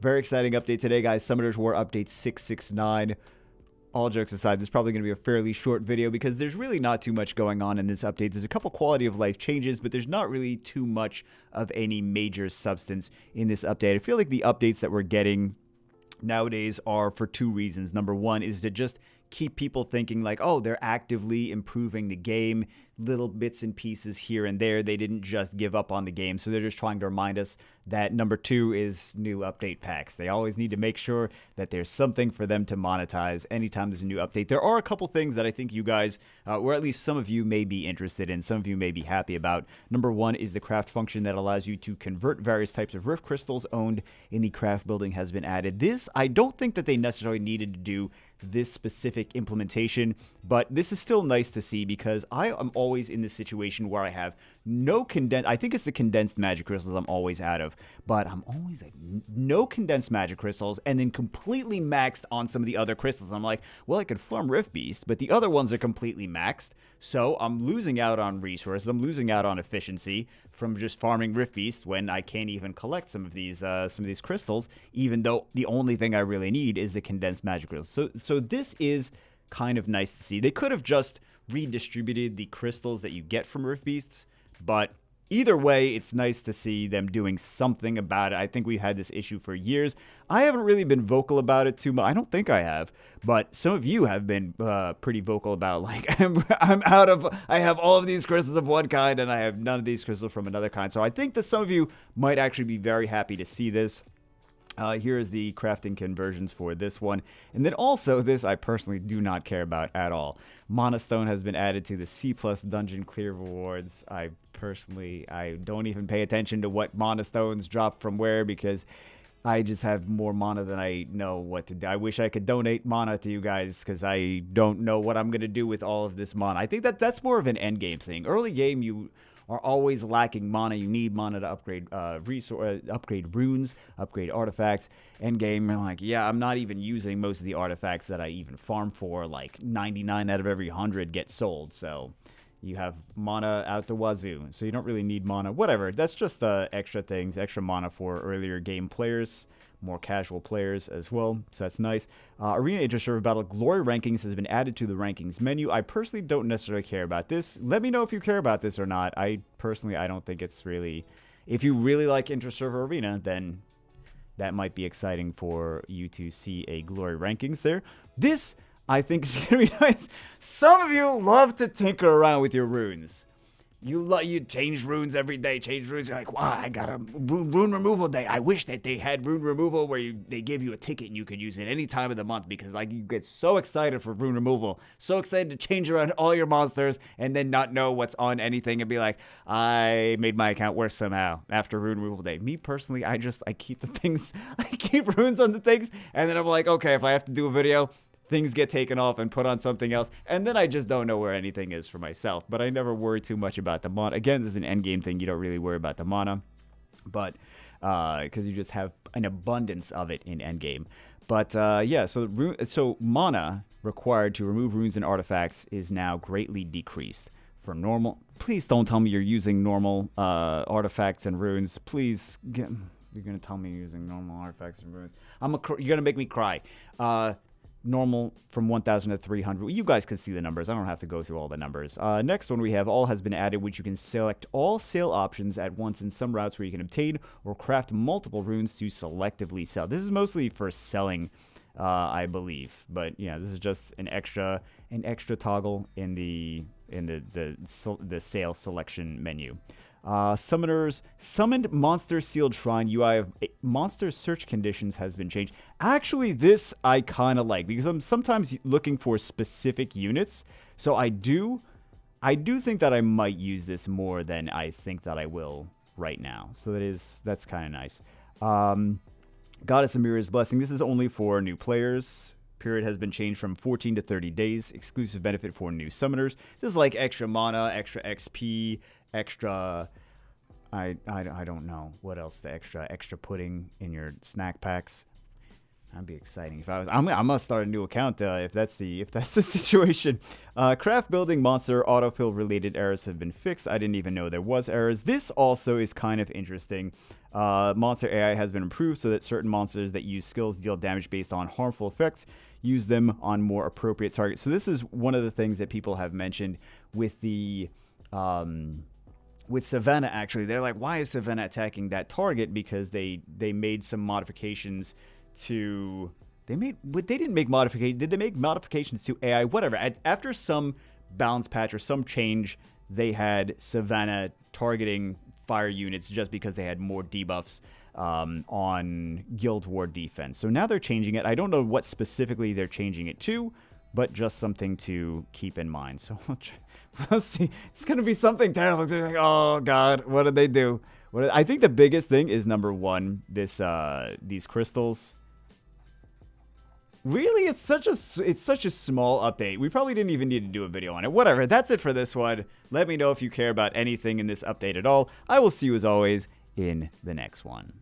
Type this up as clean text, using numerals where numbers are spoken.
Very exciting update today, guys. Summoners War update 669. All jokes aside, this is probably going to be a fairly short video because there's really not too much going on in this update. There's a couple quality of life changes, but there's not really too much of any major substance in this update. I feel like the updates that we're getting nowadays are for two reasons. Number one is to just keep people thinking like, oh, they're actively improving the game, little bits and pieces here and there. They didn't just give up on the game. So they're just trying to remind us that. Number two is new update packs. They always need to make sure that there's something for them to monetize anytime there's a new update. There are a couple things that I think you guys, or at least some of you may be interested in, some of you may be happy about. Number one is the craft function that allows you to convert various types of rift crystals owned in the craft building has been added. This, I don't think that they necessarily needed to do this specific implementation, but this is still nice to see because I am always in this situation where I have no condensed, I think it's the condensed magic crystals I'm always out of, but I'm always like no condensed magic crystals and then completely maxed on some of the other crystals. I'm like, well, I could farm Rift Beasts, but the other ones are completely maxed, so I'm losing out on resources, I'm losing out on efficiency from just farming Rift Beasts when I can't even collect some of these crystals, even though the only thing I really need is the condensed magic crystals. So this is kind of nice to see. They could have just redistributed the crystals that you get from Rift Beasts, but either way, it's nice to see them doing something about it. I think we've had this issue for years. I haven't really been vocal about it too much. I don't think I have, but some of you have been pretty vocal about, like, I'm out of, I have all of these crystals of one kind and I have none of these crystals from another kind. So I think that some of you might actually be very happy to see this. Here is the crafting conversions for this one. And then also this I personally do not care about at all. Mana Stone has been added to the C+ dungeon clear rewards. I don't even pay attention to what Mana Stones drop from where because I just have more mana than I know what to do. I wish I could donate mana to you guys because I don't know what I'm going to do with all of this mana. I think that that's more of an end game thing. Early game, you are always lacking mana. You need mana to upgrade upgrade runes, upgrade artifacts. End game, you're like, yeah, I'm not even using most of the artifacts that I even farm for. Like 99 out of every 100 get sold. So you have mana out the wazoo. So you don't really need mana. Whatever. That's just extra things, extra mana for earlier game players, more casual players as well, so that's nice. Arena Interserver Battle Glory Rankings has been added to the rankings menu. I personally don't necessarily care about this. Let me know if you care about this or not. I don't think it's really... If you really like Interserver Arena, then that might be exciting for you to see a Glory Rankings there. This, I think, is going to be nice. Some of you love to tinker around with your runes. You change runes every day, change runes. You're like, wow, I got a rune removal day. I wish that they had rune removal where they give you a ticket and you could use it any time of the month because like you get so excited for rune removal, so excited to change around all your monsters and then not know what's on anything and be like, I made my account worse somehow after rune removal day. Me personally, I keep the things, I keep runes on the things and then I'm like, okay, if I have to do a video, things get taken off and put on something else, and then I just don't know where anything is for myself. But I never worry too much about the mana. Again, this is an endgame thing. You don't really worry about the mana, but because you just have an abundance of it in endgame. But yeah, so mana required to remove runes and artifacts is now greatly decreased. For normal, please don't tell me you're using normal artifacts and runes. Please, you're gonna tell me you're using normal artifacts and runes. You're gonna make me cry. Normal from 1,000 to 300. You guys can see the numbers. I don't have to go through all the numbers. Next one we have all has been added, which you can select all sale options at once in some routes where you can obtain or craft multiple runes to selectively sell. This is mostly for selling, I believe. But yeah, this is just an extra toggle in the sale selection menu. Summoners, summoned monster sealed shrine UI of monster search conditions has been changed. Actually, this I kind of like because I'm sometimes looking for specific units. So I do think that I might use this more than I think that I will right now. So that's kind of nice. Goddess Amira's Blessing. This is only for new players. Period has been changed from 14 to 30 days. Exclusive benefit for new summoners. This is like extra mana, extra XP, extra... I don't know what else the extra pudding in your snack packs. That'd be exciting. If I'm gonna start a new account if that's the situation. Craft building monster autofill related errors have been fixed. I didn't even know there was errors. This also is kind of interesting. Monster AI has been improved so that certain monsters that use skills deal damage based on harmful effects. Use them on more appropriate targets. So this is one of the things that people have mentioned with the with Savannah. Actually, they're like, why is Savannah attacking that target? Because they made some modifications to they didn't make modifications. Did they make modifications to AI? Whatever. After some balance patch or some change, they had Savannah targeting fire units just because they had more debuffs on Guild War defense. So now they're changing it. I don't know what specifically they're changing it to, but just something to keep in mind. So let's see. It's going to be something terrible. They're like, oh God, what did they do? I think the biggest thing is number one, these crystals. Really, it's such a small update. We probably didn't even need to do a video on it. Whatever, that's it for this one. Let me know if you care about anything in this update at all. I will see you as always in the next one.